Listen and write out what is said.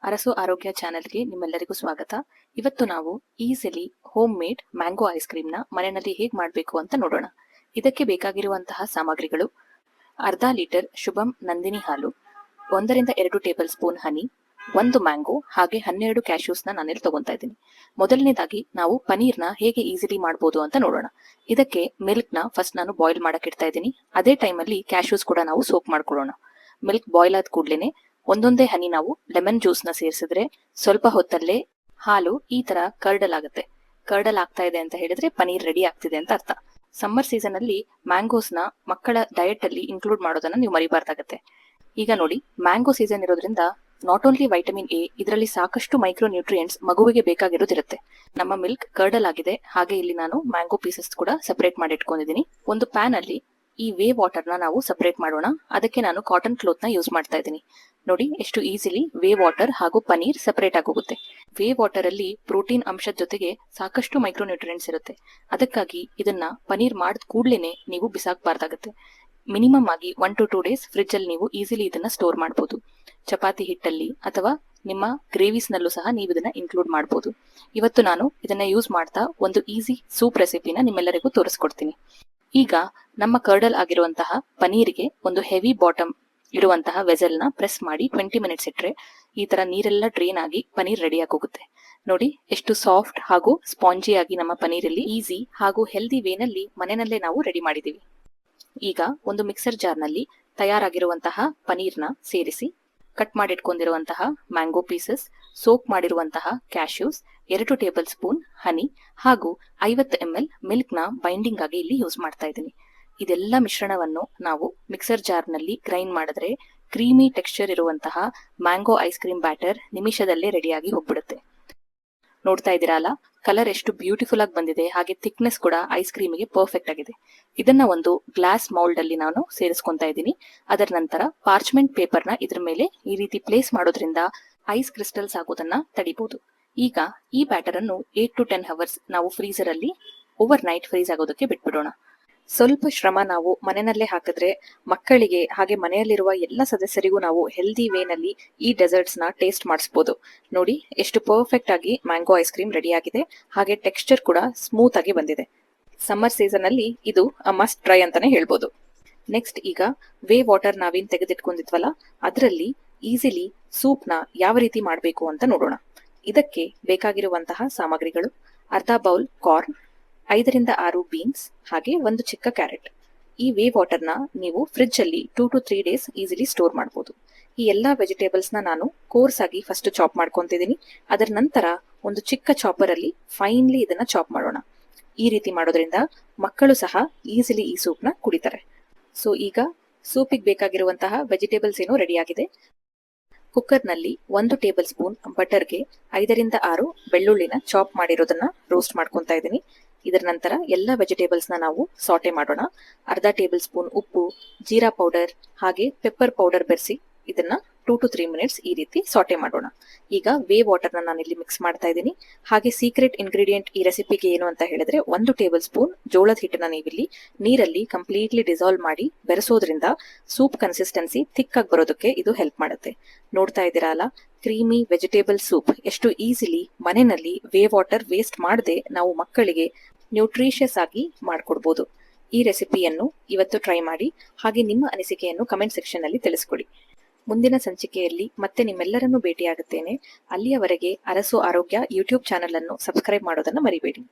ಅರಸು ಆರೋಗ್ಯ ಚಾನೆಲ್ಗೆ ನಿಮ್ಮೆಲ್ಲರಿಗೂ ಸ್ವಾಗತ. ಇವತ್ತು ನಾವು easily home made mango ice ಕ್ರೀಮ್ನ ಮನೆಯಲ್ಲಿ ಹೇಗೆ ಮಾಡಬೇಕು ಅಂತ ನೋಡೋಣ. ಇದಕ್ಕೆ ಬೇಕಾಗಿರುವಂತಹ ಸಾಮಗ್ರಿಗಳು: ಅರ್ಧ ಲೀಟರ್ ಶುಭಂ ನಂದಿನಿ ಹಾಲು, 1-2 ಟೇಬಲ್ ಸ್ಪೂನ್ ಹನಿ, 1 ಮ್ಯಾಂಗೋ, ಹಾಗೆ 12 ಕ್ಯಾಶ್ಯೂಸ್ನ ನಾನಿಲ್ಲಿ ತಗೊತಾ ಇದ್ದೀನಿ. ಮೊದಲನೇದಾಗಿ ನಾವು ಪನೀರ್ನ ಹೇಗೆ ಈಸಿಲಿ ಮಾಡ್ಬೋದು ಅಂತ ನೋಡೋಣ. ಇದಕ್ಕೆ ಮಿಲ್ಕ್ನ ಫಸ್ಟ್ ನಾನು ಬಾಯ್ಲ್ ಮಾಡಕ್ಕೆ ಇಡ್ತಾ ಇದ್ದೀನಿ. ಅದೇ ಟೈಮಲ್ಲಿ ಕ್ಯಾಶ್ಯೂಸ್ ಕೂಡ ನಾವು ಸೋಕ್ ಮಾಡ್ಕೊಳ್ಳೋಣ. ಮಿಲ್ಕ್ ಬಾಯ್ಲ್ ಆದ ಕೂಡಲೇ ಒಂದೊಂದೇ ಹನಿ ನಾವು ಲೆಮನ್ ಜ್ಯೂಸ್ನ ಸೇರಿಸಿದ್ರೆ ಸ್ವಲ್ಪ ಹೊತ್ತಲ್ಲೇ ಹಾಲು ಈ ತರ ಕರ್ಡಲ್ ಆಗುತ್ತೆ. ಕರ್ಡಲ್ ಆಗ್ತಾ ಇದೆ ಅಂತ ಹೇಳಿದ್ರೆ ಪನೀರ್ ರೆಡಿ ಆಗ್ತಿದೆ ಅಂತ ಅರ್ಥ. ಸಮ್ಮರ್ ಸೀಸನ್ ಅಲ್ಲಿ ಮ್ಯಾಂಗೋಸ್ನ ಮಕ್ಕಳ ಡಯಟ್ ಅಲ್ಲಿ ಇನ್ಕ್ಲೂಡ್ ಮಾಡೋದನ್ನ ನೀವು ಮರಿಬಾರ್ದಾಗತ್ತೆ. ಈಗ ನೋಡಿ, ಮ್ಯಾಂಗೋ ಸೀಸನ್ ಇರೋದ್ರಿಂದ ನಾಟ್ ಓನ್ಲಿ ವೈಟಮಿನ್ ಎ, ಇದರಲ್ಲಿ ಸಾಕಷ್ಟು ಮೈಕ್ರೋ ನ್ಯೂಟ್ರಿಯೆಂಟ್ಸ್ ಮಗುವಿಗೆ ಬೇಕಾಗಿರೋದಿರುತ್ತೆ. ನಮ್ಮ ಮಿಲ್ಕ್ ಕರ್ಡಲ್ ಆಗಿದೆ, ಹಾಗೆ ಇಲ್ಲಿ ನಾನು ಮ್ಯಾಂಗೋ ಪೀಸಸ್ ಕೂಡ ಸಪರೇಟ್ ಮಾಡಿ ಇಟ್ಕೊಂಡಿದ್ದೀನಿ. ಒಂದು ಪ್ಯಾನ್ ಅಲ್ಲಿ ಈ ವೇ ವಾಟರ್ನ ನಾವು ಸಪರೇಟ್ ಮಾಡೋಣ. ಅದಕ್ಕೆ ನಾನು ಕಾಟನ್ ಕ್ಲೋತ್ನ ಯೂಸ್ ಮಾಡ್ತಾ ಇದ್ದೀನಿ. ನೋಡಿ ಎಷ್ಟು ಈಸಿಲಿ ವೇ ವಾಟರ್ ಹಾಗೂ ಪನೀರ್ ಸಪರೇಟ್ ಆಗೋಗುತ್ತೆ. ವೇ ವಾಟರ್ ಅಲ್ಲಿ ಪ್ರೋಟೀನ್ ಅಂಶದ ಜೊತೆಗೆ ಸಾಕಷ್ಟು ಮೈಕ್ರೋ ನ್ಯೂಟ್ರಿಯೆಂಟ್ಸ್ ಇರುತ್ತೆ. ಅದಕ್ಕಾಗಿ ಇದನ್ನ ಪನೀರ್ ಮಾಡಿದ ಕೂಡ್ಲೇನೆ ನೀವು ಬಿಸಾಕಬಾರ್ದಾಗುತ್ತೆ. ಮಿನಿಮಮ್ ಆಗಿ 1 to 2 ಡೇಸ್ ಫ್ರಿಜ್ ಅಲ್ಲಿ ನೀವು ಈಸಿಲಿ ಇದನ್ನ ಸ್ಟೋರ್ ಮಾಡಬಹುದು. ಚಪಾತಿ ಹಿಟ್ಟಲ್ಲಿ ಅಥವಾ ನಿಮ್ಮ ಗ್ರೇವೀಸ್ನಲ್ಲೂ ಸಹ ನೀವು ಇದನ್ನ ಇನ್ಕ್ಲೂಡ್ ಮಾಡಬಹುದು. ಇವತ್ತು ನಾನು ಇದನ್ನ ಯೂಸ್ ಮಾಡ್ತಾ ಒಂದು ಈಸಿ ಸೂಪ್ ರೆಸಿಪಿನ ನಿಮ್ಮೆಲ್ಲರಿಗೂ ತೋರಿಸ್ಕೊಡ್ತೀನಿ. ಈಗ ನಮ್ಮ ಕರ್ಡಲ್ ಆಗಿರುವಂತಹ ಪನೀರಿಗೆ ಒಂದು ಹೆವಿ ಬಾಟಮ್ ಇರುವಂತಹ ವೆಸಲ್ನ ಪ್ರೆಸ್ ಮಾಡಿ 20 ಮಿನಿಟ್ಸ್ ಇಟ್ರೆ ಈ ತರ ನೀರೆಲ್ಲ ಡ್ರೈನ್ ಆಗಿ ಪನೀರ್ ರೆಡಿ ಆಗೋಗುತ್ತೆ. ನೋಡಿ ಎಷ್ಟು ಸಾಫ್ಟ್ ಹಾಗೂ ಸ್ಪಾಂಜಿ ಆಗಿ ನಮ್ಮ ಪನೀರಲ್ಲಿ ಈಸಿ ಹಾಗೂ ಹೆಲ್ದಿ ವೇನಲ್ಲಿ ಮನೆಯಲ್ಲೇ ನಾವು ರೆಡಿ ಮಾಡಿದೀವಿ. ಈಗ ಒಂದು ಮಿಕ್ಸರ್ ಜಾರ್ನಲ್ಲಿ ತಯಾರಾಗಿರುವಂತಹ ಪನೀರ್ನ ಸೇರಿಸಿ ಕಟ್ ಮಾಡಿಟ್ಕೊಂಡಿರುವಂತಹ ಮ್ಯಾಂಗೋ ಪೀಸಸ್, ಸೋಕ್ ಮಾಡಿರುವಂತಹ ಕ್ಯಾಶ್ಯೂಸ್, 2 ಟೇಬಲ್ ಸ್ಪೂನ್ ಹನಿ ಹಾಗೂ 50 ml ಮಿಲ್ಕ್ನ ಬೈಂಡಿಂಗ್ ಆಗಿ ಇಲ್ಲಿ ಯೂಸ್ ಮಾಡ್ತಾ ಇದ್ದೀನಿ. ಇದೆಲ್ಲ ಮಿಶ್ರಣವನ್ನು ನಾವು ಮಿಕ್ಸರ್ ಜಾರ್ನಲ್ಲಿ ಗ್ರೈಂಡ್ ಮಾಡಿದ್ರೆ ಕ್ರೀಮಿ ಟೆಕ್ಸ್ಚರ್ ಇರುವಂತಹ ಮ್ಯಾಂಗೋ ಐಸ್ ಕ್ರೀಮ್ ಬ್ಯಾಟರ್ ನಿಮಿಷದಲ್ಲೇ ರೆಡಿಯಾಗಿ ಹೋಗ್ಬಿಡುತ್ತೆ. ನೋಡ್ತಾ ಇದ್ದೀರಲ್ಲ, ಕಲರ್ ಎಷ್ಟು ಬ್ಯೂಟಿಫುಲ್ ಆಗಿ ಬಂದಿದೆ, ಹಾಗೆ ಥಿಕ್ನೆಸ್ ಕೂಡ ಐಸ್ ಕ್ರೀಮಿಗೆ ಪರ್ಫೆಕ್ಟ್ ಆಗಿದೆ. ಇದನ್ನ ಒಂದು ಗ್ಲಾಸ್ ಮೌಲ್ಡ್ ಅಲ್ಲಿ ನಾನು ಸೇರಿಸ್ಕೊಂತಾ ಇದ್ದೀನಿ. ಅದರ ನಂತರ ಪಾರ್ಚ್ಮೆಂಟ್ ಪೇಪರ್ನ ಇದ್ರ ಮೇಲೆ ಈ ರೀತಿ ಪ್ಲೇಸ್ ಮಾಡೋದ್ರಿಂದ ಐಸ್ ಕ್ರಿಸ್ಟಲ್ಸ್ ಆಗೋದನ್ನ ತಡಿಬಹುದು. ಈಗ ಈ ಬ್ಯಾಟರ್ ಅನ್ನು 8 to 10 ಅವರ್ಸ್ ನಾವು ಫ್ರೀಸರ್ ಅಲ್ಲಿ ಓವರ್ ನೈಟ್ ಫ್ರೀಸ್ ಆಗೋದಕ್ಕೆ ಬಿಟ್ಬಿಡೋಣ. ಸ್ವಲ್ಪ ಶ್ರಮ ನಾವು ಮನೆಯಲ್ಲೇ ಹಾಕಿದ್ರೆ ಮಕ್ಕಳಿಗೆ ಹಾಗೆ ಮನೆಯಲ್ಲಿರುವ ಎಲ್ಲ ಸದಸ್ಯರಿಗೂ ನಾವು ಹೆಲ್ದಿ ವೇನಲ್ಲಿ ಈ ಡೆಸರ್ಟ್ಸ್ ನ ಟೇಸ್ಟ್ ಮಾಡಿಸಬಹುದು. ನೋಡಿ ಎಷ್ಟು ಪರ್ಫೆಕ್ಟ್ ಆಗಿ ಮ್ಯಾಂಗೋ ಐಸ್ ಕ್ರೀಮ್ ರೆಡಿ ಆಗಿದೆ, ಹಾಗೆ ಟೆಕ್ಸ್ಚರ್ ಕೂಡ ಸ್ಮೂತ್ ಆಗಿ ಬಂದಿದೆ. ಸಮ್ಮರ್ ಸೀಸನ್ ಅಲ್ಲಿ ಇದು ಮಸ್ಟ್ ಟ್ರೈ ಅಂತಾನೆ ಹೇಳ್ಬೋದು. ನೆಕ್ಸ್ಟ್ ಈಗ ವೇ ವಾಟರ್ ನಾವೇನ್ ತೆಗೆದಿಟ್ಕೊಂಡಿದ್ವಲ್ಲ ಅದರಲ್ಲಿ ಈಸಿಲಿ ಸೂಪ್ ನ ಯಾವ ರೀತಿ ಮಾಡಬೇಕು ಅಂತ ನೋಡೋಣ. ಇದಕ್ಕೆ ಬೇಕಾಗಿರುವಂತಹ ಸಾಮಗ್ರಿಗಳು: ಅರ್ಧ ಬೌಲ್ ಕಾರ್ನ್, 5-6 ಬೀನ್ಸ್, ಹಾಗೆ ಒಂದು ಚಿಕ್ಕ ಕ್ಯಾರೆಟ್. ಈ ವೇ ವಾಟರ್ನ ನೀವು ಫ್ರಿಡ್ಜ್ ಅಲ್ಲಿ 2 to 3 ಡೇಸ್ ಈಸಿಲಿ ಸ್ಟೋರ್ ಮಾಡಬಹುದು. ಈ ಎಲ್ಲಾ ವೆಜಿಟೇಬಲ್ಸ್ ನ ನಾನು ಕೋರ್ಸ್ ಆಗಿ ಫಸ್ಟ್ ಚಾಪ್ ಮಾಡ್ಕೊಂತಿದ್ದೀನಿ. ಅದರ ನಂತರ ಒಂದು ಚಿಕ್ಕ ಚಾಪರ್ ಅಲ್ಲಿ ಫೈನ್ಲಿ ಇದನ್ನ ಚಾಪ್ ಮಾಡೋಣ. ಈ ರೀತಿ ಮಾಡೋದ್ರಿಂದ ಮಕ್ಕಳು ಸಹ ಈಸಿಲಿ ಈ ಸೂಪ್ ನ ಕುಡಿತಾರೆ. ಸೊ ಈಗ ಸೂಪಿಗೆ ಬೇಕಾಗಿರುವಂತಹ ವೆಜಿಟೇಬಲ್ಸ್ ಏನು ರೆಡಿ ಆಗಿದೆ. ಕುಕ್ಕರ್ನಲ್ಲಿ 1 ಟೇಬಲ್ ಸ್ಪೂನ್ ಬಟರ್ಗೆ 5-6 ಬೆಳ್ಳುಳ್ಳಿನ ಚಾಪ್ ಮಾಡಿರೋದನ್ನ ರೋಸ್ಟ್ ಮಾಡ್ಕೊಂತಾ ಇದ್ದೀನಿ. ಇದರ ನಂತರ ಎಲ್ಲ ವೆಜಿಟೇಬಲ್ಸ್ ನ ನಾವು ಸಾಟೆ ಮಾಡೋಣ. ಅರ್ಧ ಟೇಬಲ್ ಸ್ಪೂನ್ ಉಪ್ಪು, ಜೀರಾ ಪೌಡರ್ ಹಾಗೆ ಪೆಪ್ಪರ್ ಪೌಡರ್ ಬೆರೆಸಿ ಇದನ್ನ 2 to 3 ಮಿನಿಟ್ಸ್ ಈ ರೀತಿ ಸಾಟೆ ಮಾಡೋಣ. ಈಗ ವೇ ವಾಟರ್ನ ನಾನಿಲ್ಲಿ ಮಿಕ್ಸ್ ಮಾಡ್ತಾ ಇದ್ದೀನಿ. ಹಾಗೆ ಸೀಕ್ರೆಟ್ ಇಂಗ್ರೀಡಿಯೆಂಟ್ ಈ ರೆಸಿಪಿಗೆ ಏನು ಅಂತ ಹೇಳಿದ್ರೆ 1 ಟೇಬಲ್ ಸ್ಪೂನ್ ಜೋಳದ ಹಿಟ್ಟನ್ನ ನೀವಿಲ್ಲಿ ನೀರಲ್ಲಿ ಕಂಪ್ಲೀಟ್ಲಿ ಡಿಸಾಲ್ವ್ ಮಾಡಿ ಬೆರೆಸೋದ್ರಿಂದ ಸೂಪ್ ಕನ್ಸಿಸ್ಟೆನ್ಸಿ ಥಿಕ್ ಆಗಿ ಬರೋದಕ್ಕೆ ಇದು ಹೆಲ್ಪ್ ಮಾಡುತ್ತೆ. ನೋಡ್ತಾ ಇದ್ದೀರಲ್ಲ, ಕ್ರೀಮಿ ವೆಜಿಟೇಬಲ್ ಸೂಪ್ ಎಷ್ಟು ಈಸಿಲಿ ಮನೆಯಲ್ಲಿ ವೇ ವಾಟರ್ ವೇಸ್ಟ್ ಮಾಡದೆ ನಾವು ಮಕ್ಕಳಿಗೆ ನ್ಯೂಟ್ರಿಷಿಯಸ್ ಆಗಿ ಮಾಡಿಕೊಡ್ಬೋದು. ಈ ರೆಸಿಪಿಯನ್ನು ಇವತ್ತು ಟ್ರೈ ಮಾಡಿ, ಹಾಗೆ ನಿಮ್ಮ ಅನಿಸಿಕೆಯನ್ನು ಕಮೆಂಟ್ ಸೆಕ್ಷನ್ ಅಲ್ಲಿ ತಿಳಿಸ್ಕೊಡಿ. ಮುಂದಿನ ಸಂಚಿಕೆಯಲ್ಲಿ ಮತ್ತೆ ನಿಮ್ಮೆಲ್ಲರನ್ನೂ ಭೇಟಿಯಾಗುತ್ತೇನೆ. ಅಲ್ಲಿಯವರೆಗೆ ಅರಸು ಆರೋಗ್ಯ ಯೂಟ್ಯೂಬ್ ಚಾನೆಲ್ ಅನ್ನು ಸಬ್ಸ್ಕ್ರೈಬ್ ಮಾಡೋದನ್ನ ಮರಿಬೇಡಿ.